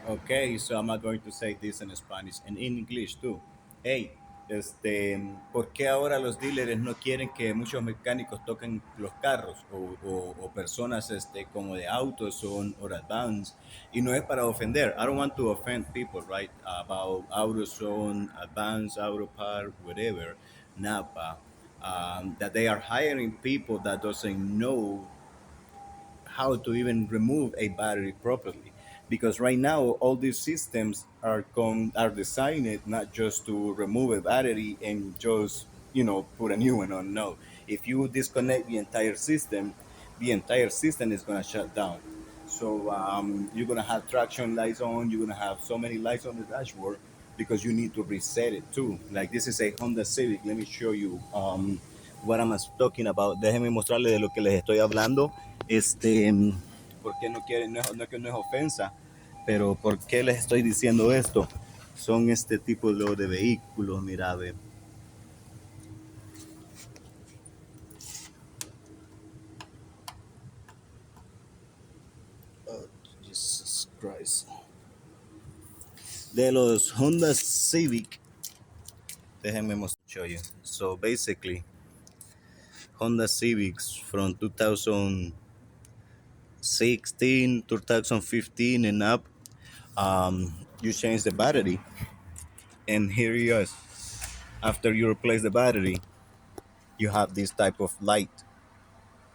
Okay, so I'm not going to say this in Spanish and in English too. Hey, ¿por qué ahora los dealers no quieren que muchos mecánicos toquen los carros o personas como de autos or advance? Y no es para ofender. I don't want to offend people, right? About AutoZone, Advance, Auto Park, whatever, Napa. That they are hiring people that doesn't know how to even remove a battery properly, because right now all these systems are designed not just to remove a battery and just put a new one on. No, if you disconnect the entire system is going to shut down. So you're going to have traction lights on, you're going to have so many lights on the dashboard because you need to reset it too. Like this is a Honda Civic. Let me show you what I'm talking about. Déjenme mostrarles de lo que les estoy hablando. Porque no quieren, no es que no es ofensa, pero ¿por qué les estoy diciendo esto? Son este tipo de vehículos, mira, ve. Oh, Jesus Christ. De los Honda Civic, déjenme show you. So basically, Honda Civics from 2016, 2015 and up, you change the battery, and here you is. After you replace the battery, you have this type of light,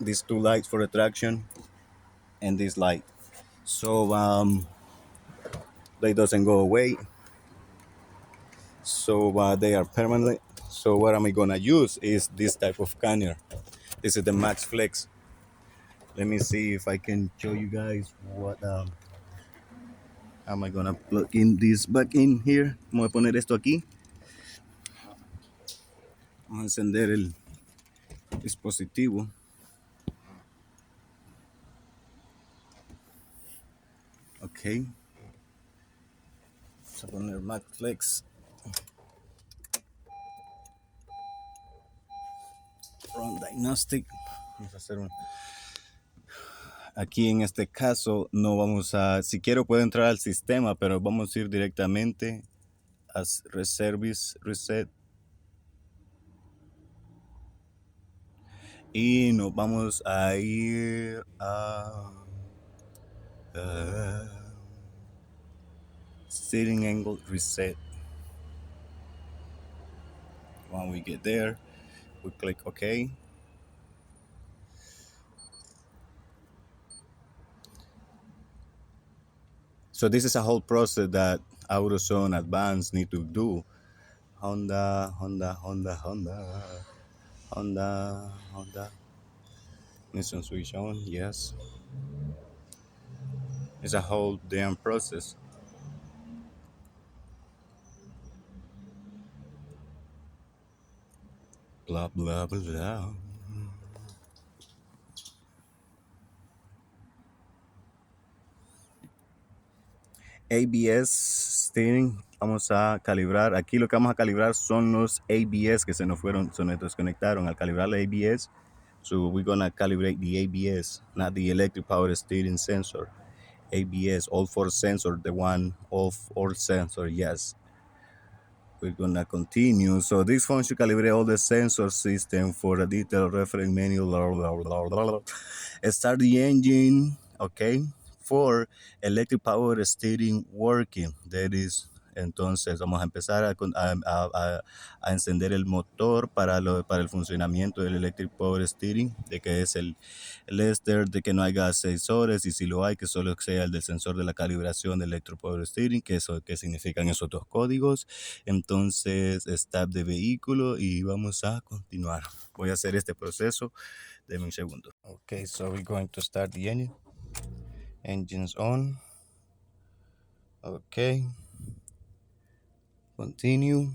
these two lights for attraction and this light. So they doesn't go away. So they are permanent. So what am I gonna use is this type of canner. This is the Max Flex. Let me see if I can show you guys what how am I gonna plug in this back in here. Voy a poner esto aquí. Vamos a encender el dispositivo. Ok. Vamos a poner Max Flex. Run Diagnostic. Vamos a hacer un. Aquí en este caso no vamos a, si quiero puedo entrar al sistema, pero vamos a ir directamente a Service Reset y nos vamos a ir a Setting Angle Reset. When we get there, we click OK. So this is a whole process that AutoZone Advanced need to do. Honda. Mission switch on, yes. It's a whole damn process. Blah, blah, blah. ABS steering, vamos a calibrar. Aquí lo que vamos a calibrar son los ABS que se nos desconectaron. Al calibrar la ABS, so we're gonna calibrate the ABS, not the electric power steering sensor. ABS, all four sensor, the one off all sensor, yes. We're gonna continue. So this phone should calibrate all the sensor system for a detailed reference manual. Start the engine, okay, for electric power steering working. That is, entonces vamos a empezar a encender el motor para el funcionamiento del electric power steering, de que es el Lester, de que no haya sensores, y si lo hay, que solo sea el del sensor de la calibración del electric power steering, que significan esos dos códigos. Entonces, stop de vehículo y vamos a continuar. Voy a hacer este proceso. Deme un segundo. Okay, so we're going to start the engine. Engines on. Okay. Continue.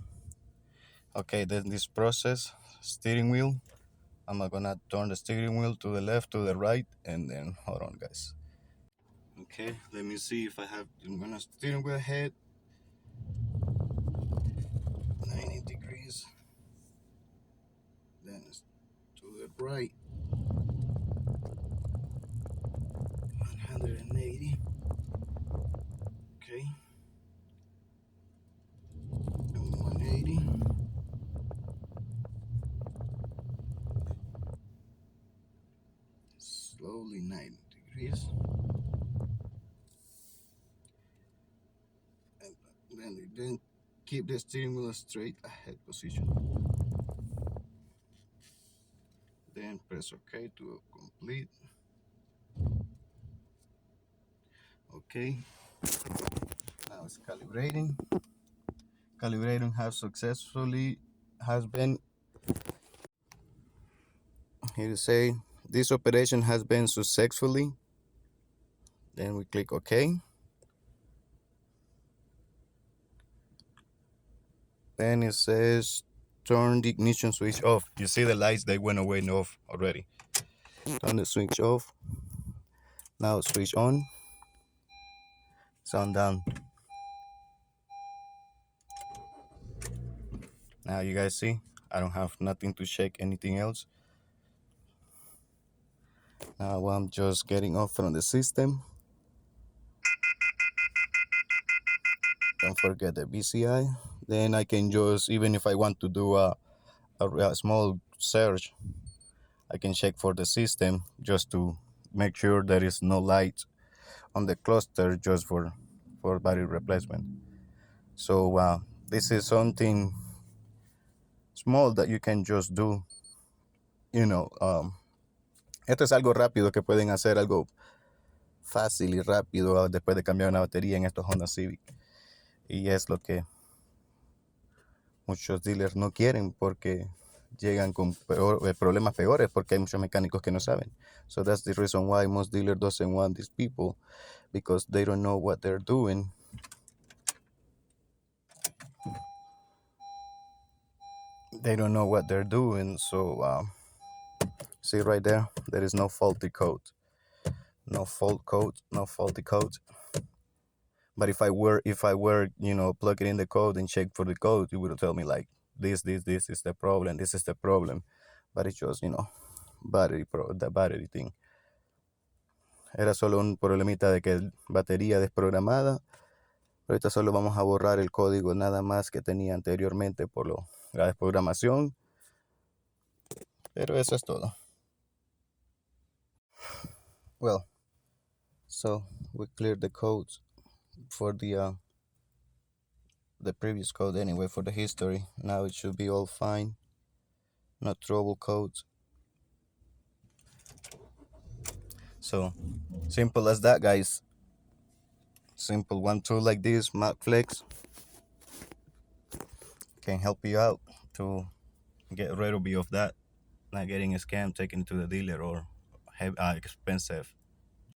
Okay, then this process, steering wheel. I'm gonna turn the steering wheel to the left, to the right, and then hold on, guys. Okay, let me see if I'm gonna steering wheel ahead. 90 degrees. Then to the right. 180. Okay. 180. Slowly 90 degrees. And then keep the steering wheel straight ahead position. Then press OK to complete. Okay. Now it's calibrating. Calibrating has been here to say this operation has been successfully. Then we click OK. Then it says turn the ignition switch off. You see the lights, they went away and off already. Turn the switch off. Now switch on. Sound down. Now you guys see, I don't have nothing to shake anything else. Now I'm just getting off from the system. Don't forget the BCI. Then I can just, even if I want to do a small search, I can check for the system just to make sure there is no light on the cluster just for battery replacement. So this is something small that you can just do, you know. Esto es algo rápido que pueden hacer, algo fácil y rápido después de cambiar una batería en estos Honda Civic. Y es lo que muchos dealers no quieren porque llegan con problemas peores porque hay muchos mecánicos que no saben. So that's the reason why most dealers doesn't want these people, because they don't know what they're doing. They don't know what they're doing. So see right there is no faulty code. No fault code, no faulty code. But if I were, plugging in the code and check for the code, it would tell me like this is the problem, this is the problem. But it's just, the battery thing. Era solo un problemita de que batería desprogramada. Ahorita solo vamos a borrar el código nada más que tenía anteriormente por la desprogramación. Pero eso es todo. Well, so we cleared the codes for the previous code anyway, for the history. Now it should be all fine. No trouble codes. So simple as that, guys. Simple one tool like this, MacFlex, can help you out to get rid of that, not getting a scam, taken to the dealer, or expensive